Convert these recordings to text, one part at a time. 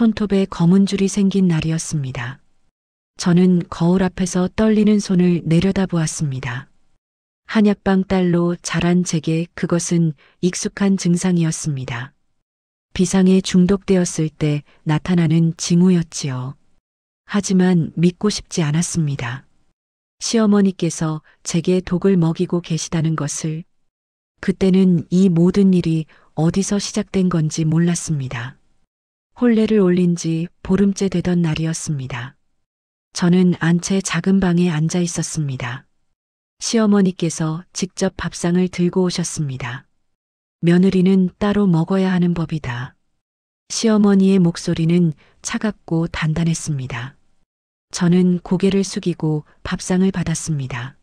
손톱에 검은 줄이 생긴 날이었습니다. 저는 거울 앞에서 떨리는 손을 내려다보았습니다. 한약방 딸로 자란 제게 그것은 익숙한 증상이었습니다. 비상에 중독되었을 때 나타나는 징후였지요. 하지만 믿고 싶지 않았습니다. 시어머니께서 제게 독을 먹이고 계시다는 것을, 그때는 이 모든 일이 어디서 시작된 건지 몰랐습니다. 혼례를 올린 지 보름째 되던 날이었습니다. 저는 안채 작은 방에 앉아 있었습니다. 시어머니께서 직접 밥상을 들고 오셨습니다. 며느리는 따로 먹어야 하는 법이다. 시어머니의 목소리는 차갑고 단단했습니다. 저는 고개를 숙이고 밥상을 받았습니다.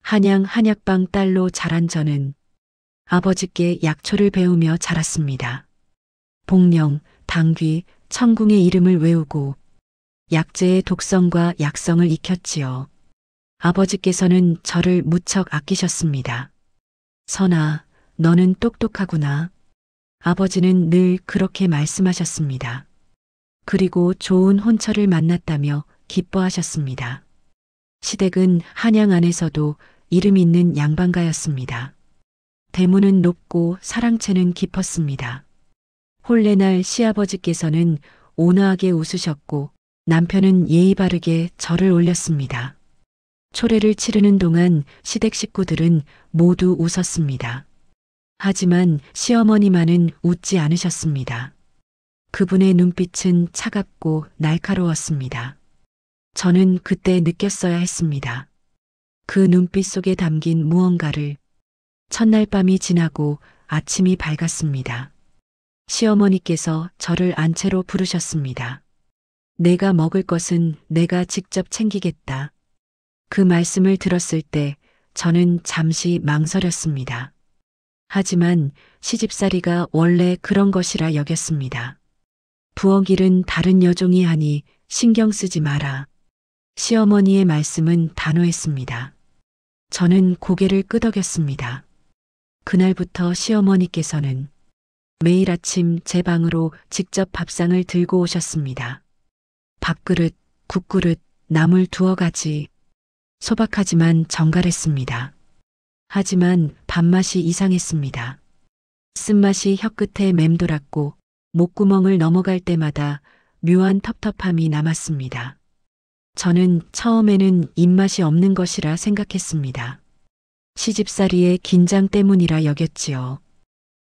한약방 딸로 자란 저는 아버지께 약초를 배우며 자랐습니다. 복령, 당귀, 청궁의 이름을 외우고 약재의 독성과 약성을 익혔지요. 아버지께서는 저를 무척 아끼셨습니다. 선아, 너는 똑똑하구나. 아버지는 늘 그렇게 말씀하셨습니다. 그리고 좋은 혼처를 만났다며 기뻐하셨습니다. 시댁은 한양 안에서도 이름 있는 양반가였습니다. 대문은 높고 사랑채는 깊었습니다. 혼례날 시아버지께서는 온화하게 웃으셨고 남편은 예의 바르게 절을 올렸습니다. 초례를 치르는 동안 시댁 식구들은 모두 웃었습니다. 하지만 시어머니만은 웃지 않으셨습니다. 그분의 눈빛은 차갑고 날카로웠습니다. 저는 그때 느꼈어야 했습니다. 그 눈빛 속에 담긴 무언가를. 첫날 밤이 지나고 아침이 밝았습니다. 시어머니께서 저를 안채로 부르셨습니다. 내가 먹을 것은 내가 직접 챙기겠다. 그 말씀을 들었을 때 저는 잠시 망설였습니다. 하지만 시집살이가 원래 그런 것이라 여겼습니다. 부엌 일은 다른 여종이 하니 신경 쓰지 마라. 시어머니의 말씀은 단호했습니다. 저는 고개를 끄덕였습니다. 그날부터 시어머니께서는 매일 아침 제 방으로 직접 밥상을 들고 오셨습니다. 밥그릇, 국그릇, 나물 두어 가지. 소박하지만 정갈했습니다. 하지만 밥맛이 이상했습니다. 쓴맛이 혀끝에 맴돌았고 목구멍을 넘어갈 때마다 묘한 텁텁함이 남았습니다. 저는 처음에는 입맛이 없는 것이라 생각했습니다. 시집살이의 긴장 때문이라 여겼지요.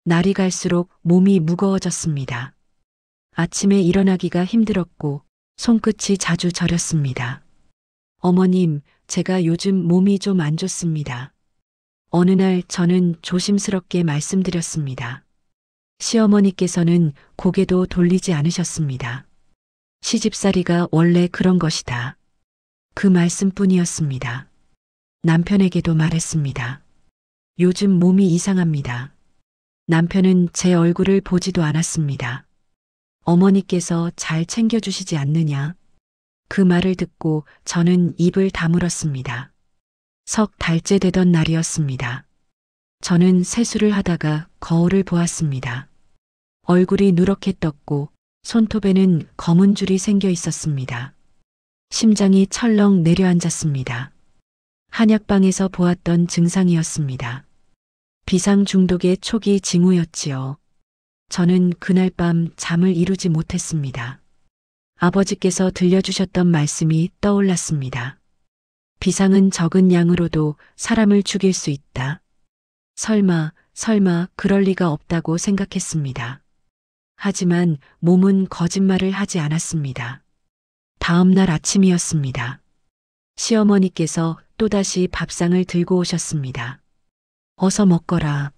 날이 갈수록 몸이 무거워졌습니다. 아침에 일어나기가 힘들었고 손끝이 자주 저렸습니다. 어머님, 제가 요즘 몸이 좀 안 좋습니다. 어느 날 저는 조심스럽게 말씀드렸습니다. 시어머니께서는 고개도 돌리지 않으셨습니다. 시집살이가 원래 그런 것이다. 그 말씀뿐이었습니다. 남편에게도 말했습니다. 요즘 몸이 이상합니다. 남편은 제 얼굴을 보지도 않았습니다. 어머니께서 잘 챙겨주시지 않느냐? 그 말을 듣고 저는 입을 다물었습니다. 석 달째 되던 날이었습니다. 저는 세수를 하다가 거울을 보았습니다. 얼굴이 누렇게 떴고 손톱에는 검은 줄이 생겨 있었습니다. 심장이 철렁 내려앉았습니다. 한약방에서 보았던 증상이었습니다. 비상 중독의 초기 징후였지요. 저는 그날 밤 잠을 이루지 못했습니다. 아버지께서 들려주셨던 말씀이 떠올랐습니다. 비상은 적은 양으로도 사람을 죽일 수 있다. 설마 그럴 리가 없다고 생각했습니다. 하지만 몸은 거짓말을 하지 않았습니다. 다음 날 아침이었습니다. 시어머니께서 또다시 밥상을 들고 오셨습니다. 어서 먹거라.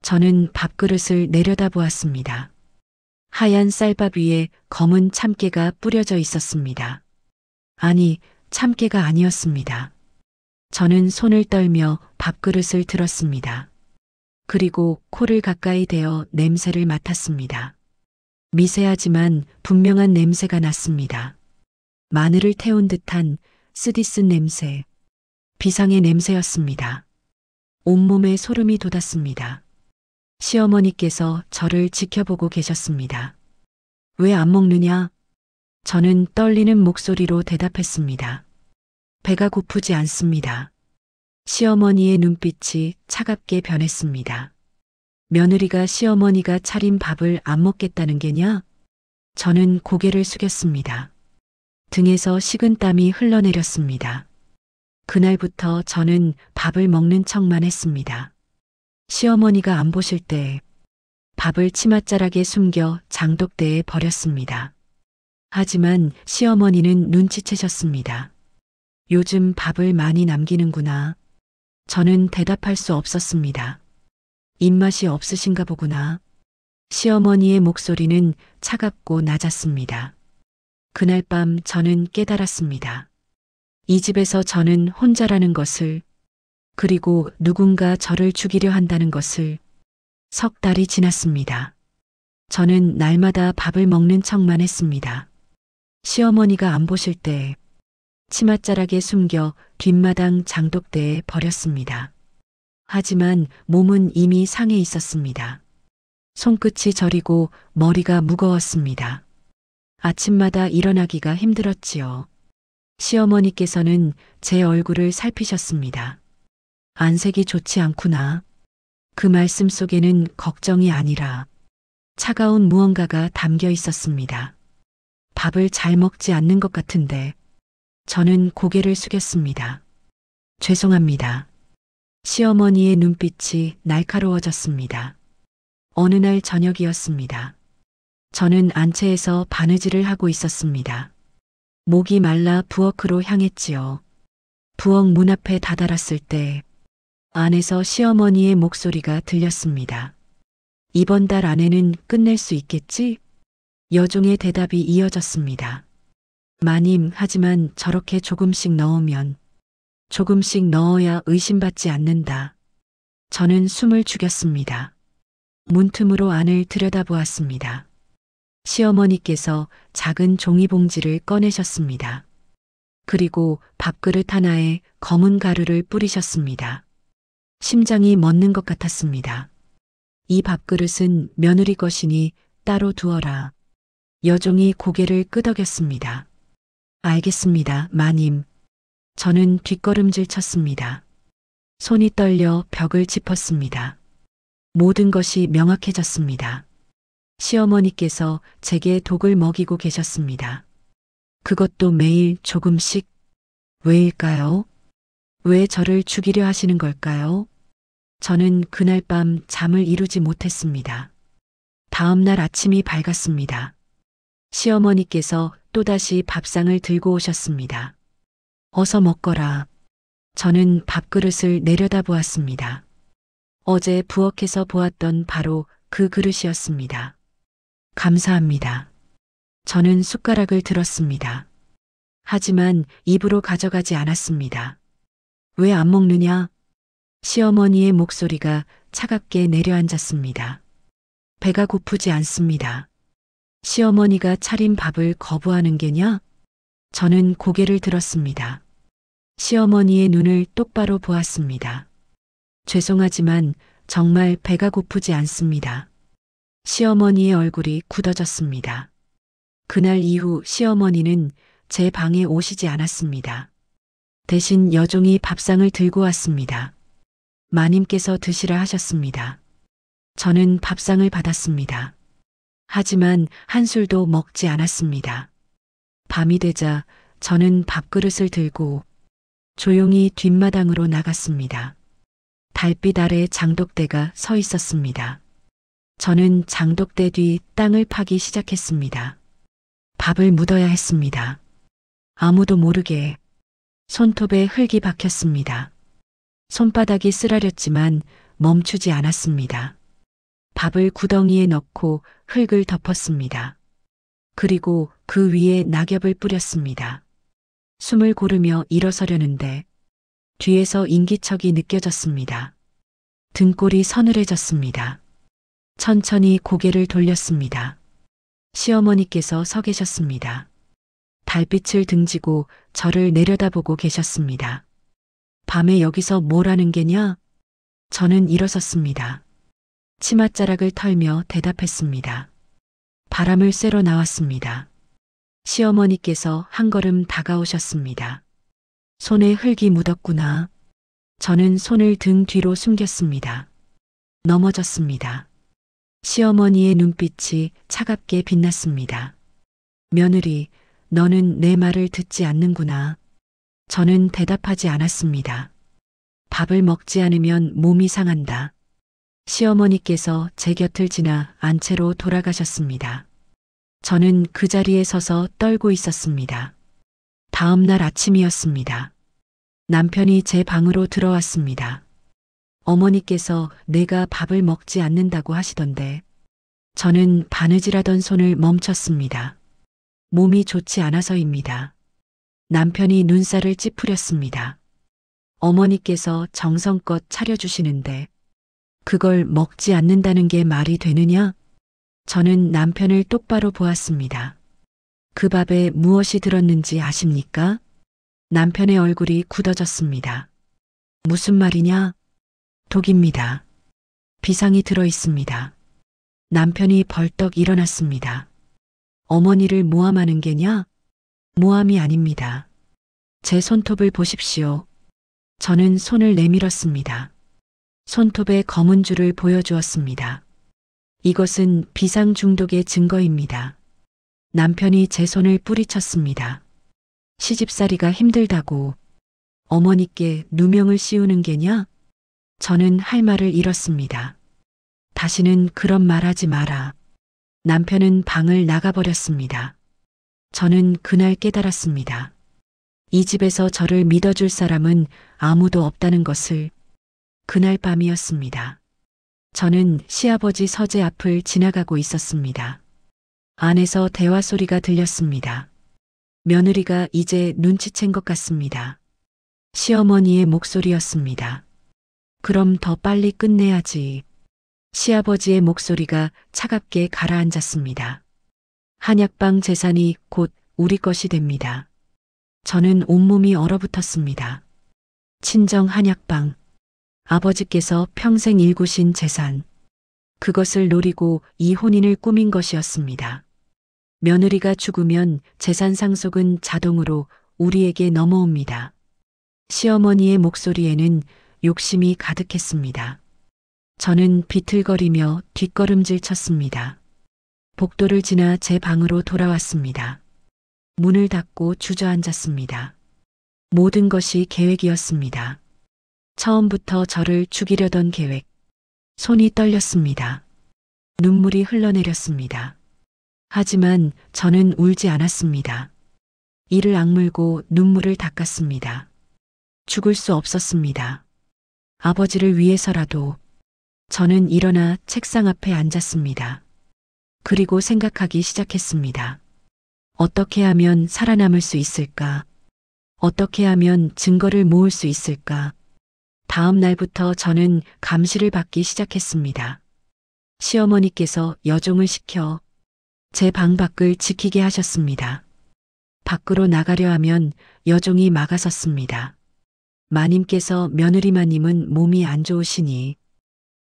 저는 밥그릇을 내려다보았습니다. 하얀 쌀밥 위에 검은 참깨가 뿌려져 있었습니다. 아니, 참깨가 아니었습니다. 저는 손을 떨며 밥그릇을 들었습니다. 그리고 코를 가까이 대어 냄새를 맡았습니다. 미세하지만 분명한 냄새가 났습니다. 마늘을 태운 듯한 쓰디쓴 냄새, 비상의 냄새였습니다. 온몸에 소름이 돋았습니다. 시어머니께서 저를 지켜보고 계셨습니다. 왜 안 먹느냐? 저는 떨리는 목소리로 대답했습니다. 배가 고프지 않습니다. 시어머니의 눈빛이 차갑게 변했습니다. 며느리가 시어머니가 차린 밥을 안 먹겠다는 게냐? 저는 고개를 숙였습니다. 등에서 식은땀이 흘러내렸습니다. 그날부터 저는 밥을 먹는 척만 했습니다. 시어머니가 안 보실 때 밥을 치맛자락에 숨겨 장독대에 버렸습니다. 하지만 시어머니는 눈치채셨습니다. 요즘 밥을 많이 남기는구나. 저는 대답할 수 없었습니다. 입맛이 없으신가 보구나. 시어머니의 목소리는 차갑고 낮았습니다. 그날 밤 저는 깨달았습니다. 이 집에서 저는 혼자라는 것을, 그리고 누군가 저를 죽이려 한다는 것을. 석 달이 지났습니다. 저는 날마다 밥을 먹는 척만 했습니다. 시어머니가 안 보실 때 치맛자락에 숨겨 뒷마당 장독대에 버렸습니다. 하지만 몸은 이미 상해 있었습니다. 손끝이 저리고 머리가 무거웠습니다. 아침마다 일어나기가 힘들었지요. 시어머니께서는 제 얼굴을 살피셨습니다. 안색이 좋지 않구나. 그 말씀 속에는 걱정이 아니라 차가운 무언가가 담겨 있었습니다. 밥을 잘 먹지 않는 것 같은데. 저는 고개를 숙였습니다. 죄송합니다. 시어머니의 눈빛이 날카로워졌습니다. 어느 날 저녁이었습니다. 저는 안채에서 바느질을 하고 있었습니다. 목이 말라 부엌으로 향했지요. 부엌 문 앞에 다다랐을 때 안에서 시어머니의 목소리가 들렸습니다. 이번 달 안에는 끝낼 수 있겠지? 여종의 대답이 이어졌습니다. 마님, 하지만 저렇게 조금씩 넣으면, 조금씩 넣어야 의심받지 않는다. 저는 숨을 죽였습니다. 문틈으로 안을 들여다보았습니다. 시어머니께서 작은 종이봉지를 꺼내셨습니다. 그리고 밥그릇 하나에 검은 가루를 뿌리셨습니다. 심장이 멎는 것 같았습니다. 이 밥그릇은 며느리 것이니 따로 두어라. 여종이 고개를 끄덕였습니다. 알겠습니다, 마님. 저는 뒷걸음질 쳤습니다. 손이 떨려 벽을 짚었습니다. 모든 것이 명확해졌습니다. 시어머니께서 제게 독을 먹이고 계셨습니다. 그것도 매일 조금씩. 왜일까요? 왜 저를 죽이려 하시는 걸까요? 저는 그날 밤 잠을 이루지 못했습니다. 다음 날 아침이 밝았습니다. 시어머니께서 또다시 밥상을 들고 오셨습니다. 어서 먹거라. 저는 밥그릇을 내려다보았습니다. 어제 부엌에서 보았던 바로 그 그릇이었습니다. 감사합니다. 저는 숟가락을 들었습니다. 하지만 입으로 가져가지 않았습니다. 왜 안 먹느냐? 시어머니의 목소리가 차갑게 내려앉았습니다. 배가 고프지 않습니다. 시어머니가 차린 밥을 거부하는 게냐? 저는 고개를 들었습니다. 시어머니의 눈을 똑바로 보았습니다. 죄송하지만 정말 배가 고프지 않습니다. 시어머니의 얼굴이 굳어졌습니다. 그날 이후 시어머니는 제 방에 오시지 않았습니다. 대신 여종이 밥상을 들고 왔습니다. 마님께서 드시라 하셨습니다. 저는 밥상을 받았습니다. 하지만 한 술도 먹지 않았습니다. 밤이 되자 저는 밥그릇을 들고 조용히 뒷마당으로 나갔습니다. 달빛 아래 장독대가 서 있었습니다. 저는 장독대 뒤 땅을 파기 시작했습니다. 밥을 묻어야 했습니다. 아무도 모르게. 손톱에 흙이 박혔습니다. 손바닥이 쓰라렸지만 멈추지 않았습니다. 밥을 구덩이에 넣고 흙을 덮었습니다. 그리고 그 위에 낙엽을 뿌렸습니다. 숨을 고르며 일어서려는데 뒤에서 인기척이 느껴졌습니다. 등골이 서늘해졌습니다. 천천히 고개를 돌렸습니다. 시어머니께서 서 계셨습니다. 달빛을 등지고 저를 내려다보고 계셨습니다. 밤에 여기서 뭘 하는 게냐? 저는 일어섰습니다. 치맛자락을 털며 대답했습니다. 바람을 쐬러 나왔습니다. 시어머니께서 한 걸음 다가오셨습니다. 손에 흙이 묻었구나. 저는 손을 등 뒤로 숨겼습니다. 넘어졌습니다. 시어머니의 눈빛이 차갑게 빛났습니다. 며느리, 너는 내 말을 듣지 않는구나. 저는 대답하지 않았습니다. 밥을 먹지 않으면 몸이 상한다. 시어머니께서 제 곁을 지나 안채로 돌아가셨습니다. 저는 그 자리에 서서 떨고 있었습니다. 다음 날 아침이었습니다. 남편이 제 방으로 들어왔습니다. 어머니께서 내가 밥을 먹지 않는다고 하시던데. 저는 바느질하던 손을 멈췄습니다. 몸이 좋지 않아서입니다. 남편이 눈살을 찌푸렸습니다. 어머니께서 정성껏 차려주시는데 그걸 먹지 않는다는 게 말이 되느냐? 저는 남편을 똑바로 보았습니다. 그 밥에 무엇이 들었는지 아십니까? 남편의 얼굴이 굳어졌습니다. 무슨 말이냐? 독입니다. 비상이 들어 있습니다. 남편이 벌떡 일어났습니다. 어머니를 모함하는 게냐? 모함이 아닙니다. 제 손톱을 보십시오. 저는 손을 내밀었습니다. 손톱에 검은 줄을 보여주었습니다. 이것은 비상 중독의 증거입니다. 남편이 제 손을 뿌리쳤습니다. 시집살이가 힘들다고 어머니께 누명을 씌우는 게냐? 저는 할 말을 잃었습니다. 다시는 그런 말 하지 마라. 남편은 방을 나가버렸습니다. 저는 그날 깨달았습니다. 이 집에서 저를 믿어줄 사람은 아무도 없다는 것을. 그날 밤이었습니다. 저는 시아버지 서재 앞을 지나가고 있었습니다. 안에서 대화 소리가 들렸습니다. 며느리가 이제 눈치챈 것 같습니다. 시어머니의 목소리였습니다. 그럼 더 빨리 끝내야지. 시아버지의 목소리가 차갑게 가라앉았습니다. 한약방 재산이 곧 우리 것이 됩니다. 저는 온몸이 얼어붙었습니다. 친정 한약방. 아버지께서 평생 일구신 재산. 그것을 노리고 이 혼인을 꾸민 것이었습니다. 며느리가 죽으면 재산 상속은 자동으로 우리에게 넘어옵니다. 시어머니의 목소리에는 욕심이 가득했습니다. 저는 비틀거리며 뒷걸음질 쳤습니다. 복도를 지나 제 방으로 돌아왔습니다. 문을 닫고 주저앉았습니다. 모든 것이 계획이었습니다. 처음부터 저를 죽이려던 계획. 손이 떨렸습니다. 눈물이 흘러내렸습니다. 하지만 저는 울지 않았습니다. 이를 악물고 눈물을 닦았습니다. 죽을 수 없었습니다. 아버지를 위해서라도. 저는 일어나 책상 앞에 앉았습니다. 그리고 생각하기 시작했습니다. 어떻게 하면 살아남을 수 있을까? 어떻게 하면 증거를 모을 수 있을까? 다음 날부터 저는 감시를 받기 시작했습니다. 시어머니께서 여종을 시켜 제 방 밖을 지키게 하셨습니다. 밖으로 나가려 하면 여종이 막아섰습니다. 마님께서 며느리 마님은 몸이 안 좋으시니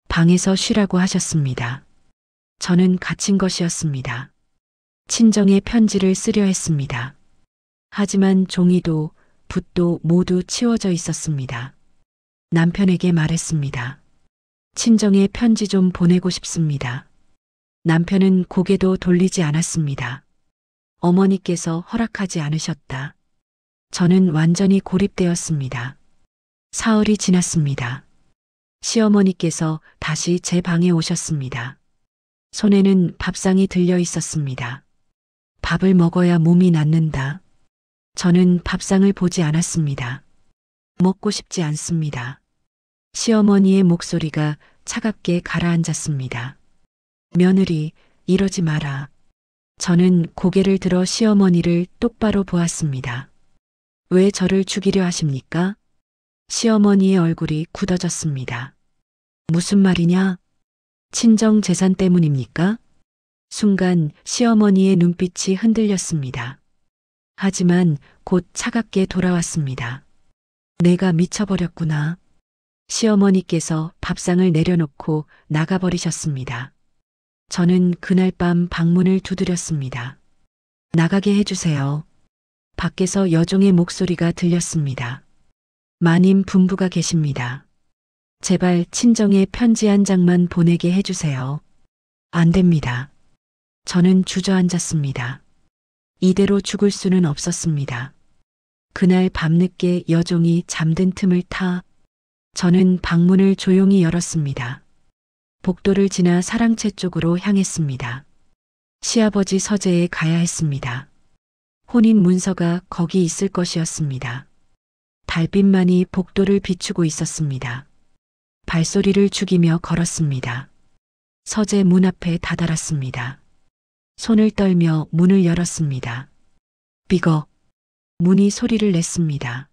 방에서 쉬라고 하셨습니다. 저는 갇힌 것이었습니다. 친정의 편지를 쓰려 했습니다. 하지만 종이도 붓도 모두 치워져 있었습니다. 남편에게 말했습니다. 친정에 편지 좀 보내고 싶습니다. 남편은 고개도 돌리지 않았습니다. 어머니께서 허락하지 않으셨다. 저는 완전히 고립되었습니다. 사흘이 지났습니다. 시어머니께서 다시 제 방에 오셨습니다. 손에는 밥상이 들려 있었습니다. 밥을 먹어야 몸이 낫는다. 저는 밥상을 보지 않았습니다. 먹고 싶지 않습니다. 시어머니의 목소리가 차갑게 가라앉았습니다. 며느리, 이러지 마라. 저는 고개를 들어 시어머니를 똑바로 보았습니다. 왜 저를 죽이려 하십니까? 시어머니의 얼굴이 굳어졌습니다. 무슨 말이냐? 친정 재산 때문입니까? 순간 시어머니의 눈빛이 흔들렸습니다. 하지만 곧 차갑게 돌아왔습니다. 내가 미쳐버렸구나. 시어머니께서 밥상을 내려놓고 나가버리셨습니다. 저는 그날 밤 방문을 두드렸습니다. 나가게 해주세요. 밖에서 여종의 목소리가 들렸습니다. 마님 분부가 계십니다. 제발 친정에 편지 한 장만 보내게 해주세요. 안 됩니다. 저는 주저앉았습니다. 이대로 죽을 수는 없었습니다. 그날 밤늦게 여종이 잠든 틈을 타 저는 방문을 조용히 열었습니다. 복도를 지나 사랑채 쪽으로 향했습니다. 시아버지 서재에 가야 했습니다. 혼인 문서가 거기 있을 것이었습니다. 달빛만이 복도를 비추고 있었습니다. 발소리를 죽이며 걸었습니다. 서재 문 앞에 다다랐습니다. 손을 떨며 문을 열었습니다. 삐걱. 문이 소리를 냈습니다.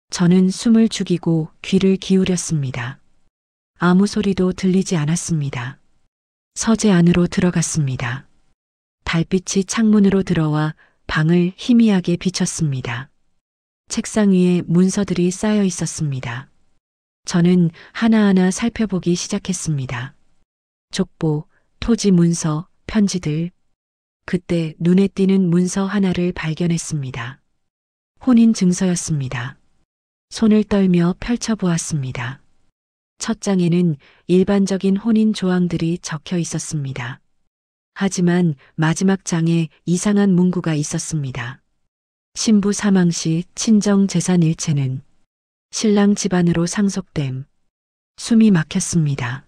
저는 숨을 죽이고 귀를 기울였습니다. 아무 소리도 들리지 않았습니다. 서재 안으로 들어갔습니다. 달빛이 창문으로 들어와 방을 희미하게 비쳤습니다. 책상 위에 문서들이 쌓여 있었습니다. 저는 하나하나 살펴보기 시작했습니다. 족보, 토지 문서, 편지들. 그때 눈에 띄는 문서 하나를 발견했습니다. 혼인 증서였습니다. 손을 떨며 펼쳐보았습니다. 첫 장에는 일반적인 혼인 조항들이 적혀 있었습니다. 하지만 마지막 장에 이상한 문구가 있었습니다. 신부 사망 시 친정 재산 일체는 신랑 집안으로 상속됨. 숨이 막혔습니다.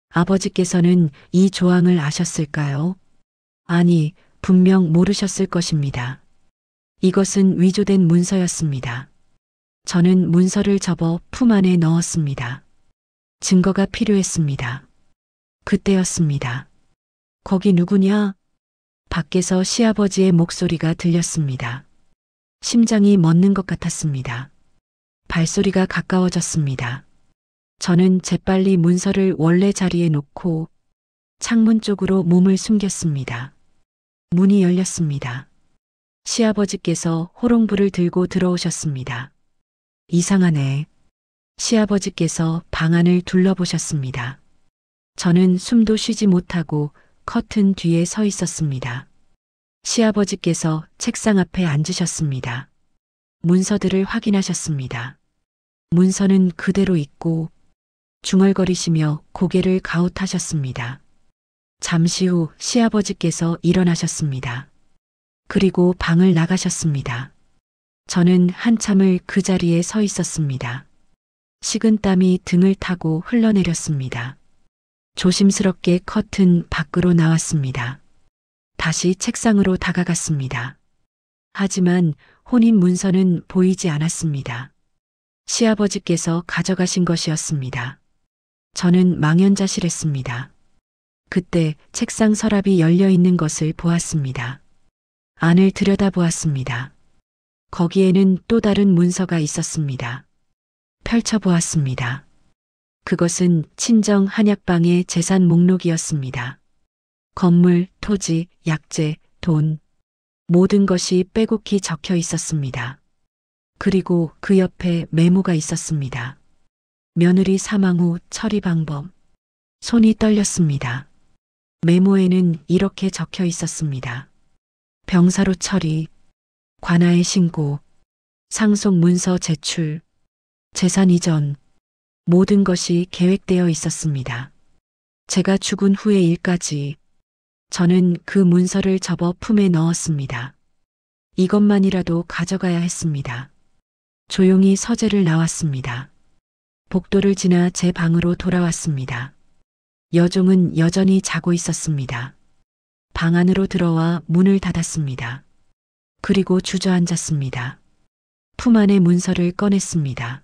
아버지께서는 이 조항을 아셨을까요? 아니, 분명 모르셨을 것입니다. 이것은 위조된 문서였습니다. 저는 문서를 접어 품 안에 넣었습니다. 증거가 필요했습니다. 그때였습니다. 거기 누구냐? 밖에서 시아버지의 목소리가 들렸습니다. 심장이 멎는 것 같았습니다. 발소리가 가까워졌습니다. 저는 재빨리 문서를 원래 자리에 놓고 창문 쪽으로 몸을 숨겼습니다. 문이 열렸습니다. 시아버지께서 호롱불을 들고 들어오셨습니다. 이상하네. 시아버지께서 방 안을 둘러보셨습니다. 저는 숨도 쉬지 못하고 커튼 뒤에 서 있었습니다. 시아버지께서 책상 앞에 앉으셨습니다. 문서들을 확인하셨습니다. 문서는 그대로 있고 중얼거리시며 고개를 가웃하셨습니다. 잠시 후 시아버지께서 일어나셨습니다. 그리고 방을 나가셨습니다. 저는 한참을 그 자리에 서 있었습니다. 식은땀이 등을 타고 흘러내렸습니다. 조심스럽게 커튼 밖으로 나왔습니다. 다시 책상으로 다가갔습니다. 하지만 혼인 문서는 보이지 않았습니다. 시아버지께서 가져가신 것이었습니다. 저는 망연자실했습니다. 그때 책상 서랍이 열려 있는 것을 보았습니다. 안을 들여다보았습니다. 거기에는 또 다른 문서가 있었습니다. 펼쳐보았습니다. 그것은 친정 한약방의 재산 목록이었습니다. 건물, 토지, 약재, 돈, 모든 것이 빼곡히 적혀 있었습니다. 그리고 그 옆에 메모가 있었습니다. 며느리 사망 후 처리 방법. 손이 떨렸습니다. 메모에는 이렇게 적혀 있었습니다. 병사로 처리, 관아에 신고, 상속 문서 제출, 재산 이전, 모든 것이 계획되어 있었습니다. 제가 죽은 후의 일까지 저는 그 문서를 접어 품에 넣었습니다. 이것만이라도 가져가야 했습니다. 조용히 서재를 나왔습니다. 복도를 지나 제 방으로 돌아왔습니다. 여종은 여전히 자고 있었습니다. 방 안으로 들어와 문을 닫았습니다. 그리고 주저앉았습니다. 품 안의 문서를 꺼냈습니다.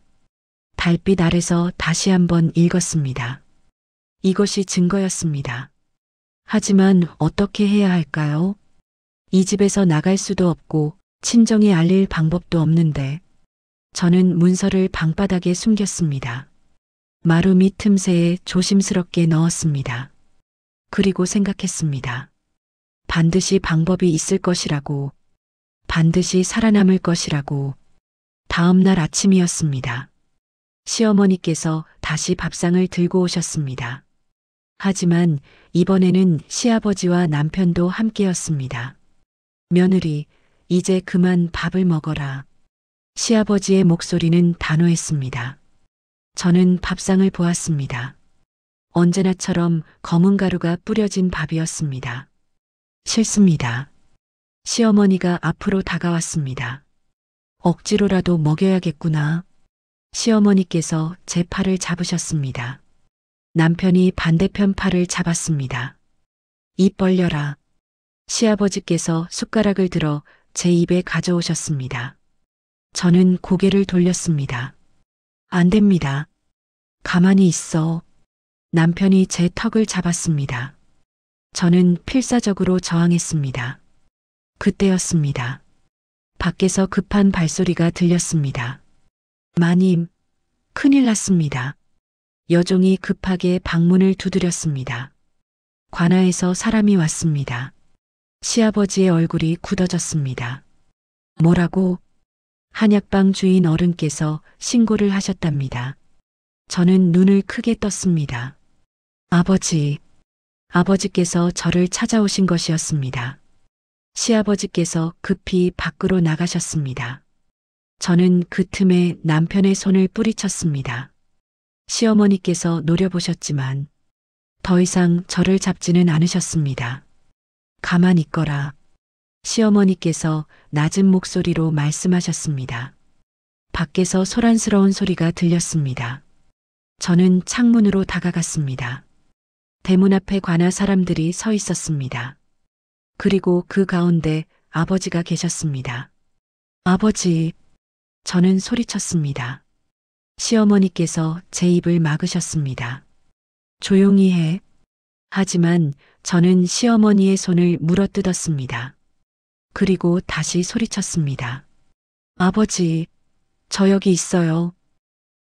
달빛 아래서 다시 한번 읽었습니다. 이것이 증거였습니다. 하지만 어떻게 해야 할까요? 이 집에서 나갈 수도 없고 친정에 알릴 방법도 없는데 저는 문서를 방바닥에 숨겼습니다. 마루 밑 틈새에 조심스럽게 넣었습니다. 그리고 생각했습니다. 반드시 방법이 있을 것이라고, 반드시 살아남을 것이라고. 다음 날 아침이었습니다. 시어머니께서 다시 밥상을 들고 오셨습니다. 하지만 이번에는 시아버지와 남편도 함께였습니다. 며느리, 이제 그만 밥을 먹어라. 시아버지의 목소리는 단호했습니다. 저는 밥상을 보았습니다. 언제나처럼 검은 가루가 뿌려진 밥이었습니다. 싫습니다. 시어머니가 앞으로 다가왔습니다. 억지로라도 먹여야겠구나. 시어머니께서 제 팔을 잡으셨습니다. 남편이 반대편 팔을 잡았습니다. 입 벌려라. 시아버지께서 숟가락을 들어 제 입에 가져오셨습니다. 저는 고개를 돌렸습니다. 안 됩니다. 가만히 있어. 남편이 제 턱을 잡았습니다. 저는 필사적으로 저항했습니다. 그때였습니다. 밖에서 급한 발소리가 들렸습니다. 마님, 큰일 났습니다. 여종이 급하게 방문을 두드렸습니다. 관아에서 사람이 왔습니다. 시아버지의 얼굴이 굳어졌습니다. 뭐라고? 한약방 주인 어른께서 신고를 하셨답니다. 저는 눈을 크게 떴습니다. 아버지께서 저를 찾아오신 것이었습니다. 시아버지께서 급히 밖으로 나가셨습니다. 저는 그 틈에 남편의 손을 뿌리쳤습니다. 시어머니께서 노려보셨지만 더 이상 저를 잡지는 않으셨습니다. 가만히 있거라. 시어머니께서 낮은 목소리로 말씀하셨습니다. 밖에서 소란스러운 소리가 들렸습니다. 저는 창문으로 다가갔습니다. 대문 앞에 관아 사람들이 서 있었습니다. 그리고 그 가운데 아버지가 계셨습니다. 아버지, 저는 소리쳤습니다. 시어머니께서 제 입을 막으셨습니다. 조용히 해. 하지만 저는 시어머니의 손을 물어뜯었습니다. 그리고 다시 소리쳤습니다. 아버지, 저 여기 있어요.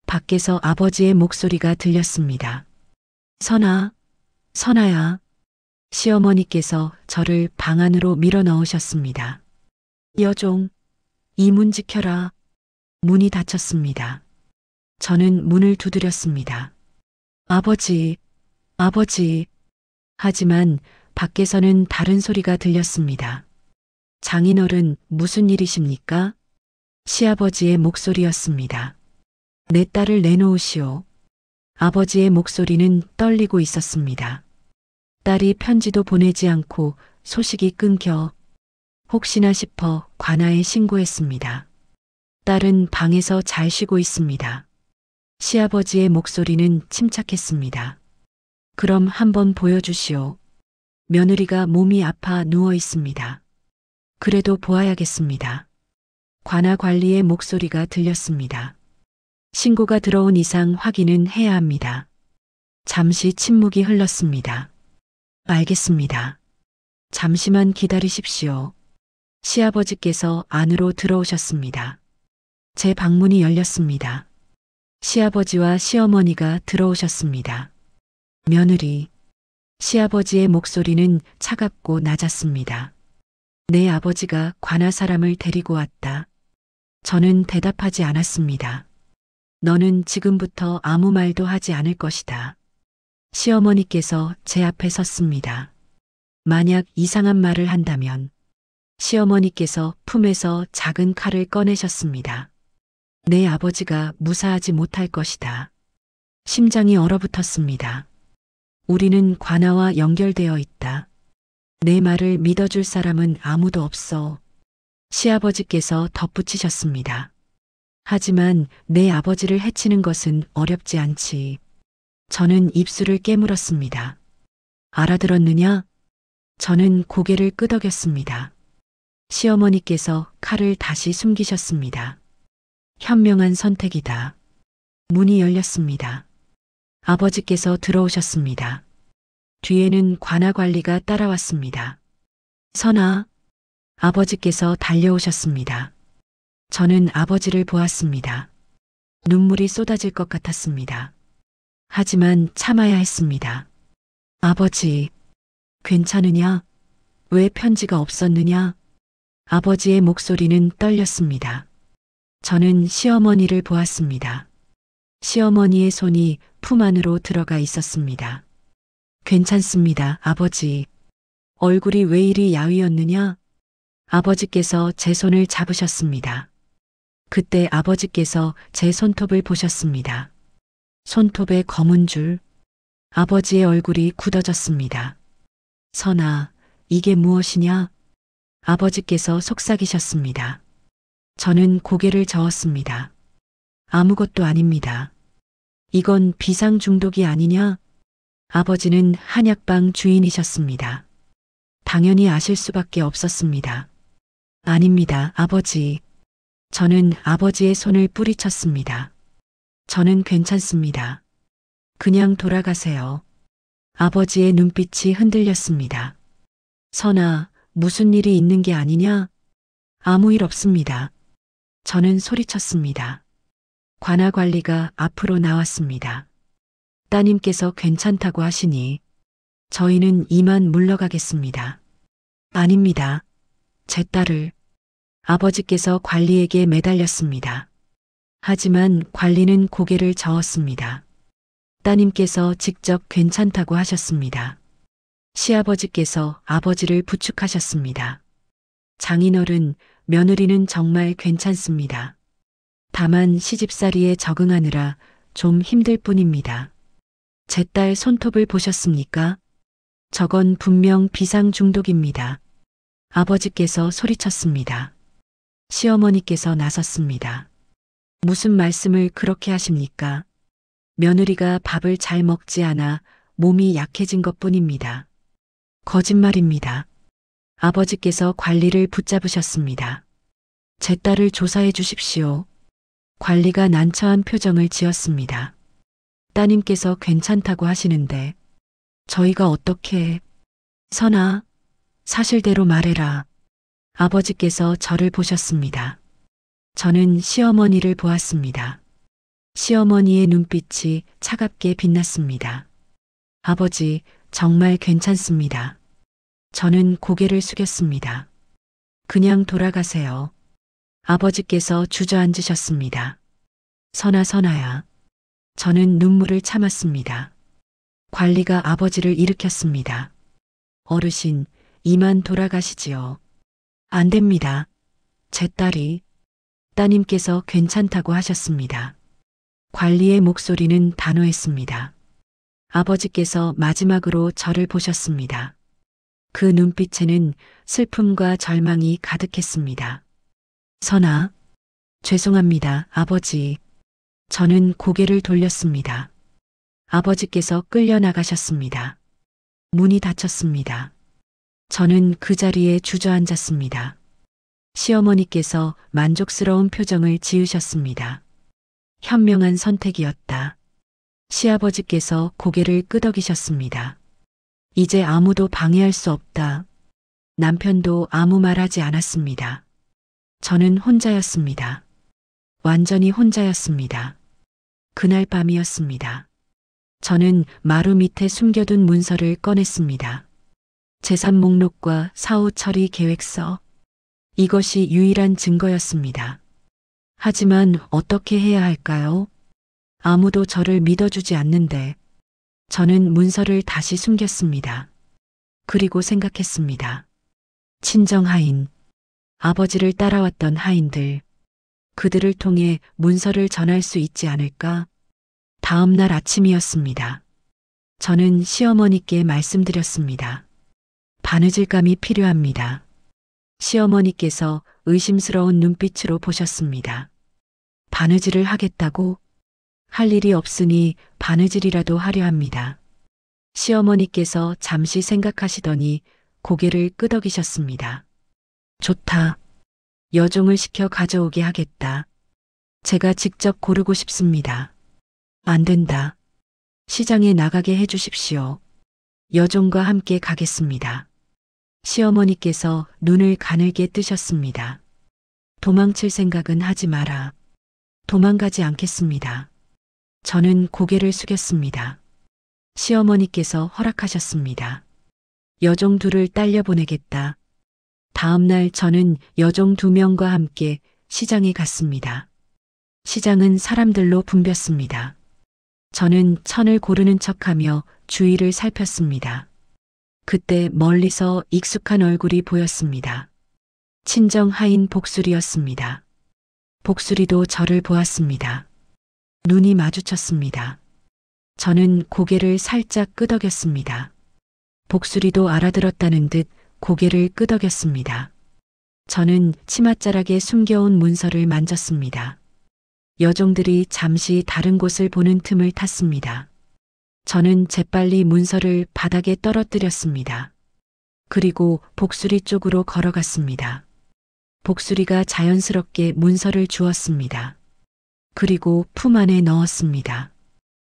밖에서 아버지의 목소리가 들렸습니다. 선아야. 시어머니께서 저를 방 안으로 밀어 넣으셨습니다. 여종, 이 문 지켜라. 문이 닫혔습니다. 저는 문을 두드렸습니다. 아버지. 하지만 밖에서는 다른 소리가 들렸습니다. 장인어른, 무슨 일이십니까? 시아버지의 목소리였습니다. 내 딸을 내놓으시오. 아버지의 목소리는 떨리고 있었습니다. 딸이 편지도 보내지 않고 소식이 끊겨 혹시나 싶어 관아에 신고했습니다. 딸은 방에서 잘 쉬고 있습니다. 시아버지의 목소리는 침착했습니다. 그럼 한번 보여주시오. 며느리가 몸이 아파 누워 있습니다. 그래도 보아야겠습니다. 관아 관리의 목소리가 들렸습니다. 신고가 들어온 이상 확인은 해야 합니다. 잠시 침묵이 흘렀습니다. 알겠습니다. 잠시만 기다리십시오. 시아버지께서 안으로 들어오셨습니다. 제 방문이 열렸습니다. 시아버지와 시어머니가 들어오셨습니다. 며느리. 시아버지의 목소리는 차갑고 낮았습니다. 내 아버지가 관아 사람을 데리고 왔다. 저는 대답하지 않았습니다. 너는 지금부터 아무 말도 하지 않을 것이다. 시어머니께서 제 앞에 섰습니다. 만약 이상한 말을 한다면 시어머니께서 품에서 작은 칼을 꺼내셨습니다. 내 아버지가 무사하지 못할 것이다. 심장이 얼어붙었습니다. 우리는 관아와 연결되어 있다. 내 말을 믿어줄 사람은 아무도 없어. 시아버지께서 덧붙이셨습니다. 하지만 내 아버지를 해치는 것은 어렵지 않지. 저는 입술을 깨물었습니다. 알아들었느냐? 저는 고개를 끄덕였습니다. 시어머니께서 칼을 다시 숨기셨습니다. 현명한 선택이다. 문이 열렸습니다. 아버지께서 들어오셨습니다. 뒤에는 관아 관리가 따라왔습니다. 선아. 아버지께서 달려오셨습니다. 저는 아버지를 보았습니다. 눈물이 쏟아질 것 같았습니다. 하지만 참아야 했습니다. 아버지, 괜찮으냐? 왜 편지가 없었느냐? 아버지의 목소리는 떨렸습니다. 저는 시어머니를 보았습니다. 시어머니의 손이 품 안으로 들어가 있었습니다. 괜찮습니다, 아버지. 얼굴이 왜 이리 야위었느냐? 아버지께서 제 손을 잡으셨습니다. 그때 아버지께서 제 손톱을 보셨습니다. 손톱에 검은 줄. 아버지의 얼굴이 굳어졌습니다. 선아, 이게 무엇이냐? 아버지께서 속삭이셨습니다. 저는 고개를 저었습니다. 아무것도 아닙니다. 이건 비상 중독이 아니냐? 아버지는 한약방 주인이셨습니다. 당연히 아실 수밖에 없었습니다. 아닙니다, 아버지. 저는 아버지의 손을 뿌리쳤습니다. 저는 괜찮습니다. 그냥 돌아가세요. 아버지의 눈빛이 흔들렸습니다. 선아, 무슨 일이 있는 게 아니냐? 아무 일 없습니다. 저는 소리쳤습니다. 관아관리가 앞으로 나왔습니다. 따님께서 괜찮다고 하시니 저희는 이만 물러가겠습니다. 아닙니다. 제 딸을. 아버지께서 관리에게 매달렸습니다. 하지만 관리는 고개를 저었습니다. 따님께서 직접 괜찮다고 하셨습니다. 시아버지께서 아버지를 부축하셨습니다. 장인어른, 며느리는 정말 괜찮습니다. 다만 시집살이에 적응하느라 좀 힘들 뿐입니다. 제 딸 손톱을 보셨습니까? 저건 분명 비상 중독입니다. 아버지께서 소리쳤습니다. 시어머니께서 나섰습니다. 무슨 말씀을 그렇게 하십니까? 며느리가 밥을 잘 먹지 않아 몸이 약해진 것 뿐입니다. 거짓말입니다. 아버지께서 관리를 붙잡으셨습니다. 제 딸을 조사해 주십시오. 관리가 난처한 표정을 지었습니다. 따님께서 괜찮다고 하시는데 저희가 어떻게... 선아, 사실대로 말해라. 아버지께서 저를 보셨습니다. 저는 시어머니를 보았습니다. 시어머니의 눈빛이 차갑게 빛났습니다. 아버지, 정말 괜찮습니다. 저는 고개를 숙였습니다. 그냥 돌아가세요. 아버지께서 주저앉으셨습니다. 선아야. 저는 눈물을 참았습니다. 관리가 아버지를 일으켰습니다. 어르신, 이만 돌아가시지요. 안 됩니다. 제 딸이... 따님께서 괜찮다고 하셨습니다. 관리의 목소리는 단호했습니다. 아버지께서 마지막으로 저를 보셨습니다. 그 눈빛에는 슬픔과 절망이 가득했습니다. 선아, 죄송합니다, 아버지. 저는 고개를 돌렸습니다. 아버지께서 끌려 나가셨습니다. 문이 닫혔습니다. 저는 그 자리에 주저앉았습니다. 시어머니께서 만족스러운 표정을 지으셨습니다. 현명한 선택이었다. 시아버지께서 고개를 끄덕이셨습니다. 이제 아무도 방해할 수 없다. 남편도 아무 말하지 않았습니다. 저는 혼자였습니다. 완전히 혼자였습니다. 그날 밤이었습니다. 저는 마루 밑에 숨겨둔 문서를 꺼냈습니다. 재산 목록과 사후 처리 계획서. 이것이 유일한 증거였습니다. 하지만 어떻게 해야 할까요? 아무도 저를 믿어주지 않는데 저는 문서를 다시 숨겼습니다. 그리고 생각했습니다. 친정 하인, 아버지를 따라왔던 하인들, 그들을 통해 문서를 전할 수 있지 않을까? 다음 날 아침이었습니다. 저는 시어머니께 말씀드렸습니다. 바느질감이 필요합니다. 시어머니께서 의심스러운 눈빛으로 보셨습니다. 바느질을 하겠다고? 할 일이 없으니 바느질이라도 하려 합니다. 시어머니께서 잠시 생각하시더니 고개를 끄덕이셨습니다. 좋다. 여종을 시켜 가져오게 하겠다. 제가 직접 고르고 싶습니다. 안 된다. 시장에 나가게 해주십시오. 여종과 함께 가겠습니다. 시어머니께서 눈을 가늘게 뜨셨습니다. 도망칠 생각은 하지 마라. 도망가지 않겠습니다. 저는 고개를 숙였습니다. 시어머니께서 허락하셨습니다. 여종 둘을 딸려 보내겠다. 다음 날 저는 여종 2명과 함께 시장에 갔습니다. 시장은 사람들로 붐볐습니다. 저는 천을 고르는 척하며 주위를 살폈습니다. 그때 멀리서 익숙한 얼굴이 보였습니다. 친정 하인 복수리였습니다. 복수리도 저를 보았습니다. 눈이 마주쳤습니다. 저는 고개를 살짝 끄덕였습니다. 복수리도 알아들었다는 듯 고개를 끄덕였습니다. 저는 치맛자락에 숨겨온 문서를 만졌습니다. 여종들이 잠시 다른 곳을 보는 틈을 탔습니다. 저는 재빨리 문서를 바닥에 떨어뜨렸습니다. 그리고 복수리 쪽으로 걸어갔습니다. 복수리가 자연스럽게 문서를 주었습니다. 그리고 품 안에 넣었습니다.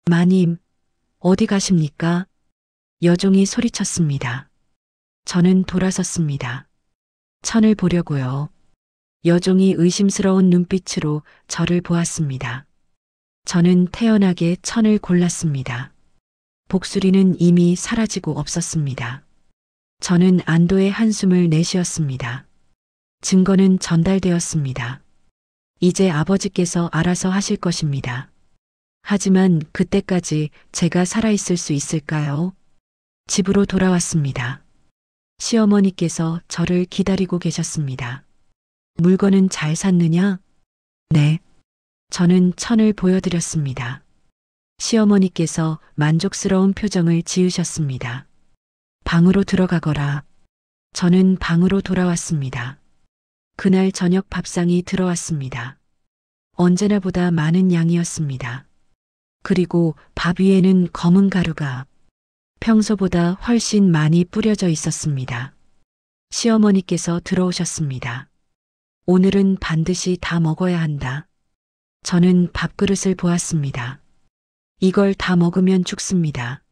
마님, 어디 가십니까? 여종이 소리쳤습니다. 저는 돌아섰습니다. 천을 보려고요. 여종이 의심스러운 눈빛으로 저를 보았습니다. 저는 태연하게 천을 골랐습니다. 복수리는 이미 사라지고 없었습니다. 저는 안도의 한숨을 내쉬었습니다. 증거는 전달되었습니다. 이제 아버지께서 알아서 하실 것입니다. 하지만 그때까지 제가 살아있을 수 있을까요? 집으로 돌아왔습니다. 시어머니께서 저를 기다리고 계셨습니다. 물건은 잘 샀느냐? 네. 저는 천을 보여드렸습니다. 시어머니께서 만족스러운 표정을 지으셨습니다. 방으로 들어가거라. 저는 방으로 돌아왔습니다. 그날 저녁 밥상이 들어왔습니다. 언제나보다 많은 양이었습니다. 그리고 밥 위에는 검은 가루가 평소보다 훨씬 많이 뿌려져 있었습니다. 시어머니께서 들어오셨습니다. 오늘은 반드시 다 먹어야 한다. 저는 밥그릇을 보았습니다. 이걸 다 먹으면 죽습니다.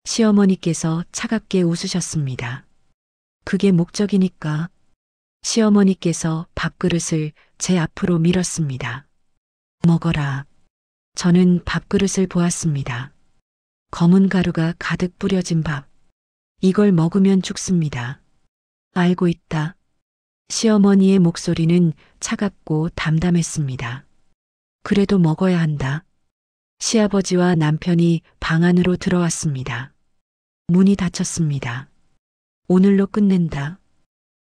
시어머니께서 차갑게 웃으셨습니다. 그게 목적이니까. 시어머니께서 밥그릇을 제 앞으로 밀었습니다. 먹어라. 저는 밥그릇을 보았습니다. 검은 가루가 가득 뿌려진 밥. 이걸 먹으면 죽습니다. 알고 있다. 시어머니의 목소리는 차갑고 담담했습니다. 그래도 먹어야 한다. 시아버지와 남편이 방 안으로 들어왔습니다. 문이 닫혔습니다. 오늘로 끝낸다.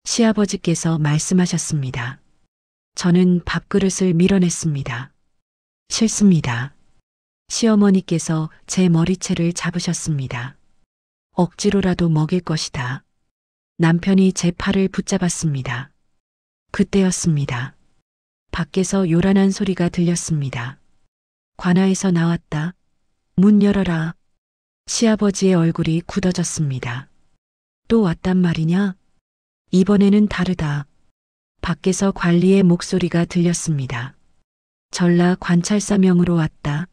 시아버지께서 말씀하셨습니다. 저는 밥그릇을 밀어냈습니다. 싫습니다. 시어머니께서 제 머리채를 잡으셨습니다. 억지로라도 먹일 것이다. 남편이 제 팔을 붙잡았습니다. 그때였습니다. 밖에서 요란한 소리가 들렸습니다. 관아에서 나왔다. 문 열어라. 시아버지의 얼굴이 굳어졌습니다. 또 왔단 말이냐? 이번에는 다르다. 밖에서 관리의 목소리가 들렸습니다. 전라 관찰사명으로 왔다.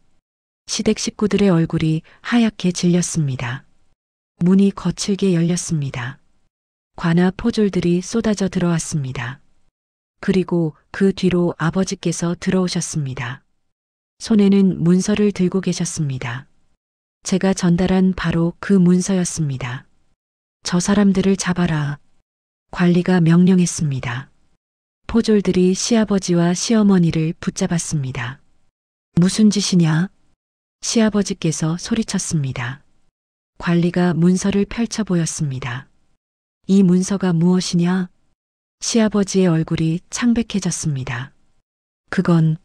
시댁 식구들의 얼굴이 하얗게 질렸습니다. 문이 거칠게 열렸습니다. 관아 포졸들이 쏟아져 들어왔습니다. 그리고 그 뒤로 아버지께서 들어오셨습니다. 손에는 문서를 들고 계셨습니다. 제가 전달한 바로 그 문서였습니다. 저 사람들을 잡아라. 관리가 명령했습니다. 포졸들이 시아버지와 시어머니를 붙잡았습니다. 무슨 짓이냐? 시아버지께서 소리쳤습니다. 관리가 문서를 펼쳐 보였습니다. 이 문서가 무엇이냐? 시아버지의 얼굴이 창백해졌습니다. 그건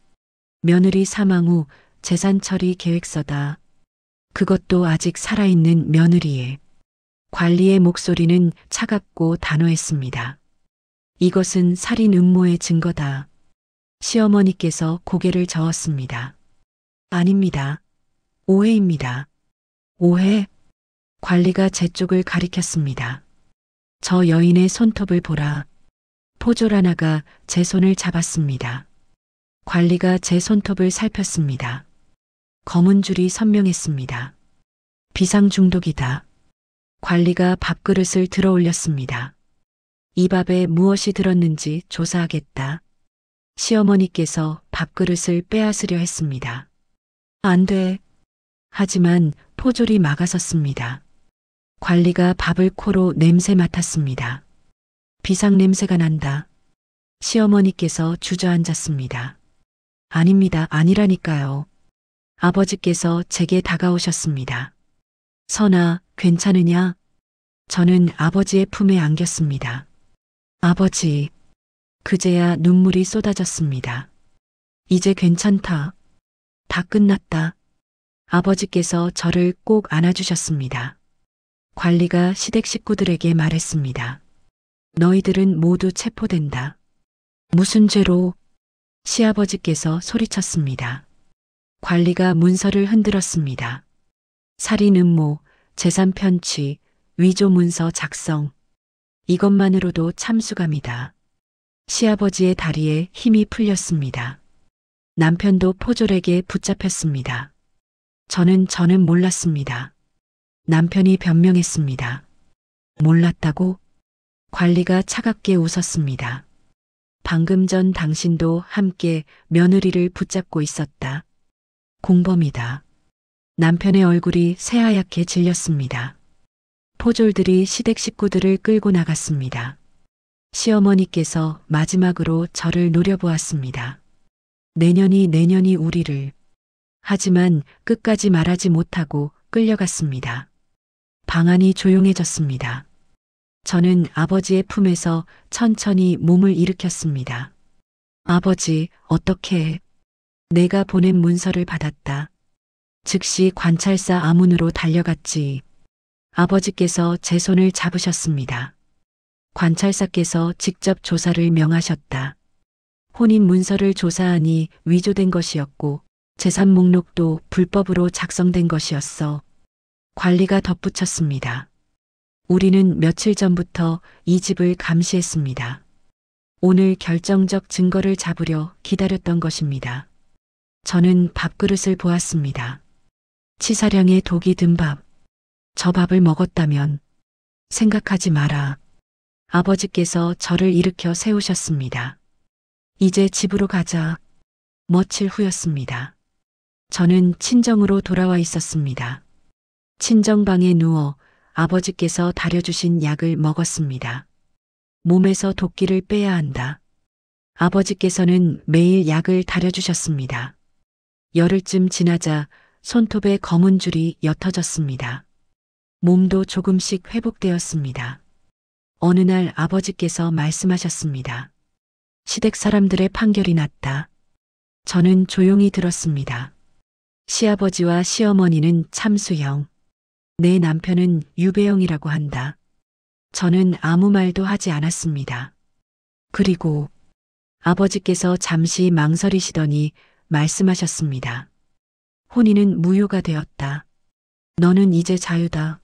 며느리 사망 후 재산 처리 계획서다. 그것도 아직 살아있는 며느리의. 관리의 목소리는 차갑고 단호했습니다. 이것은 살인 음모의 증거다. 시어머니께서 고개를 저었습니다. 아닙니다. 오해입니다. 오해? 관리가 제 쪽을 가리켰습니다. 저 여인의 손톱을 보라. 포졸 하나가 제 손을 잡았습니다. 관리가 제 손톱을 살폈습니다. 검은 줄이 선명했습니다. 비상 중독이다. 관리가 밥그릇을 들어 올렸습니다. 이 밥에 무엇이 들었는지 조사하겠다. 시어머니께서 밥그릇을 빼앗으려 했습니다. 안 돼. 하지만 포졸이 막아섰습니다. 관리가 밥을 코로 냄새 맡았습니다. 비상 냄새가 난다. 시어머니께서 주저앉았습니다. 아닙니다. 아니라니까요. 아버지께서 제게 다가오셨습니다. 선아, 괜찮으냐? 저는 아버지의 품에 안겼습니다. 아버지, 그제야 눈물이 쏟아졌습니다. 이제 괜찮다. 다 끝났다. 아버지께서 저를 꼭 안아주셨습니다. 관리가 시댁 식구들에게 말했습니다. 너희들은 모두 체포된다. 무슨 죄로? 시아버지께서 소리쳤습니다. 관리가 문서를 흔들었습니다. 살인 음모, 재산 편취, 위조 문서 작성. 이것만으로도 참수감이다. 시아버지의 다리에 힘이 풀렸습니다. 남편도 포졸에게 붙잡혔습니다. 저는 몰랐습니다. 남편이 변명했습니다. 몰랐다고? 관리가 차갑게 웃었습니다. 방금 전 당신도 함께 며느리를 붙잡고 있었다. 공범이다. 남편의 얼굴이 새하얗게 질렸습니다. 포졸들이 시댁 식구들을 끌고 나갔습니다. 시어머니께서 마지막으로 저를 노려보았습니다. 내년이 우리를. 하지만 끝까지 말하지 못하고 끌려갔습니다. 방 안이 조용해졌습니다. 저는 아버지의 품에서 천천히 몸을 일으켰습니다. 아버지, 어떻게? 내가 보낸 문서를 받았다. 즉시 관찰사 아문으로 달려갔지. 아버지께서 제 손을 잡으셨습니다. 관찰사께서 직접 조사를 명하셨다. 혼인 문서를 조사하니 위조된 것이었고 재산 목록도 불법으로 작성된 것이었어. 관리가 덧붙였습니다. 우리는 며칠 전부터 이 집을 감시했습니다. 오늘 결정적 증거를 잡으려 기다렸던 것입니다. 저는 밥그릇을 보았습니다. 치사량의 독이 든 밥. 저 밥을 먹었다면 생각하지 마라. 아버지께서 저를 일으켜 세우셨습니다. 이제 집으로 가자. 며칠 후였습니다. 저는 친정으로 돌아와 있었습니다. 친정방에 누워 아버지께서 다려주신 약을 먹었습니다. 몸에서 도끼를 빼야 한다. 아버지께서는 매일 약을 다려주셨습니다. 열흘쯤 지나자 손톱에 검은 줄이 옅어졌습니다. 몸도 조금씩 회복되었습니다. 어느 날 아버지께서 말씀하셨습니다. 시댁 사람들의 판결이 났다. 저는 조용히 들었습니다. 시아버지와 시어머니는 참수형, 내 남편은 유배형이라고 한다. 저는 아무 말도 하지 않았습니다. 그리고 아버지께서 잠시 망설이시더니 말씀하셨습니다. 혼인은 무효가 되었다. 너는 이제 자유다.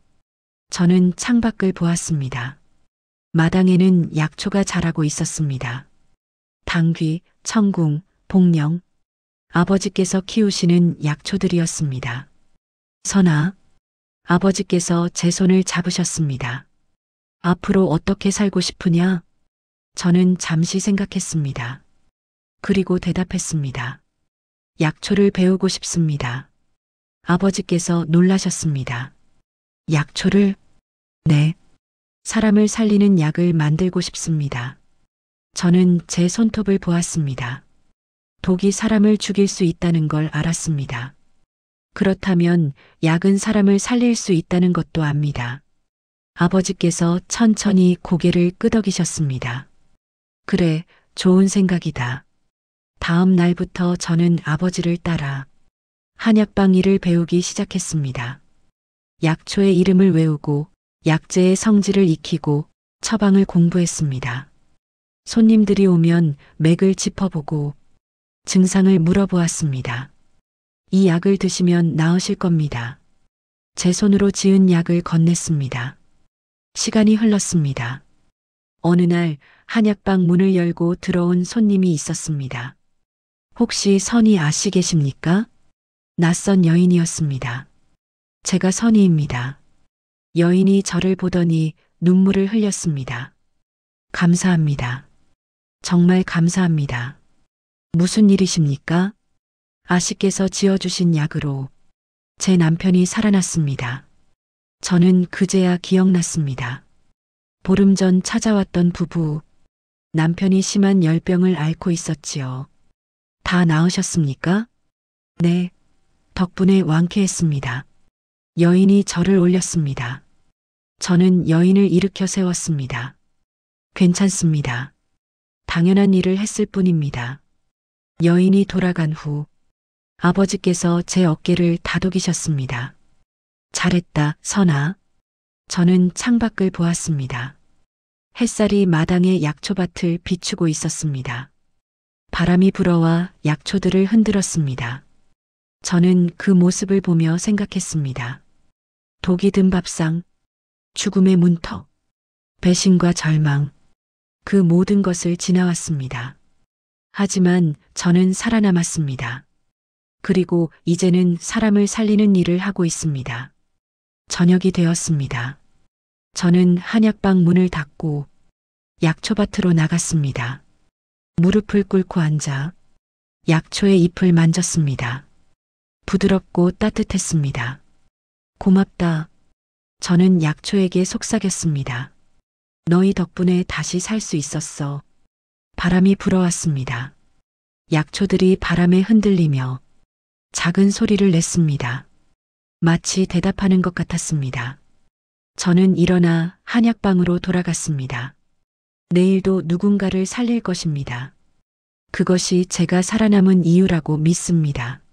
저는 창밖을 보았습니다. 마당에는 약초가 자라고 있었습니다. 당귀, 청궁, 복령, 아버지께서 키우시는 약초들이었습니다. 선아, 아버지께서 제 손을 잡으셨습니다. 앞으로 어떻게 살고 싶으냐? 저는 잠시 생각했습니다. 그리고 대답했습니다. 약초를 배우고 싶습니다. 아버지께서 놀라셨습니다. 약초를? 네. 사람을 살리는 약을 만들고 싶습니다. 저는 제 손톱을 보았습니다. 독이 사람을 죽일 수 있다는 걸 알았습니다. 그렇다면 약은 사람을 살릴 수 있다는 것도 압니다. 아버지께서 천천히 고개를 끄덕이셨습니다. 그래, 좋은 생각이다. 다음 날부터 저는 아버지를 따라 한약방 일을 배우기 시작했습니다. 약초의 이름을 외우고 약재의 성질을 익히고 처방을 공부했습니다. 손님들이 오면 맥을 짚어보고 증상을 물어보았습니다. 이 약을 드시면 나으실 겁니다. 제 손으로 지은 약을 건넸습니다. 시간이 흘렀습니다. 어느 날 한약방 문을 열고 들어온 손님이 있었습니다. 혹시 선희 아씨 계십니까? 낯선 여인이었습니다. 제가 선희입니다. 여인이 저를 보더니 눈물을 흘렸습니다. 감사합니다. 정말 감사합니다. 무슨 일이십니까? 아씨께서 지어주신 약으로 제 남편이 살아났습니다. 저는 그제야 기억났습니다. 보름 전 찾아왔던 부부, 남편이 심한 열병을 앓고 있었지요. 다 나으셨습니까? 네, 덕분에 완쾌했습니다. 여인이 저를 올렸습니다. 저는 여인을 일으켜 세웠습니다. 괜찮습니다. 당연한 일을 했을 뿐입니다. 여인이 돌아간 후 아버지께서 제 어깨를 다독이셨습니다. 잘했다, 선아. 저는 창밖을 보았습니다. 햇살이 마당의 약초밭을 비추고 있었습니다. 바람이 불어와 약초들을 흔들었습니다. 저는 그 모습을 보며 생각했습니다. 독이 든 밥상, 죽음의 문턱, 배신과 절망, 그 모든 것을 지나왔습니다. 하지만 저는 살아남았습니다. 그리고 이제는 사람을 살리는 일을 하고 있습니다. 저녁이 되었습니다. 저는 한약방 문을 닫고 약초밭으로 나갔습니다. 무릎을 꿇고 앉아 약초의 잎을 만졌습니다. 부드럽고 따뜻했습니다. 고맙다. 저는 약초에게 속삭였습니다. 너희 덕분에 다시 살 수 있었어. 바람이 불어왔습니다. 약초들이 바람에 흔들리며 작은 소리를 냈습니다. 마치 대답하는 것 같았습니다. 저는 일어나 한약방으로 돌아갔습니다. 내일도 누군가를 살릴 것입니다. 그것이 제가 살아남은 이유라고 믿습니다.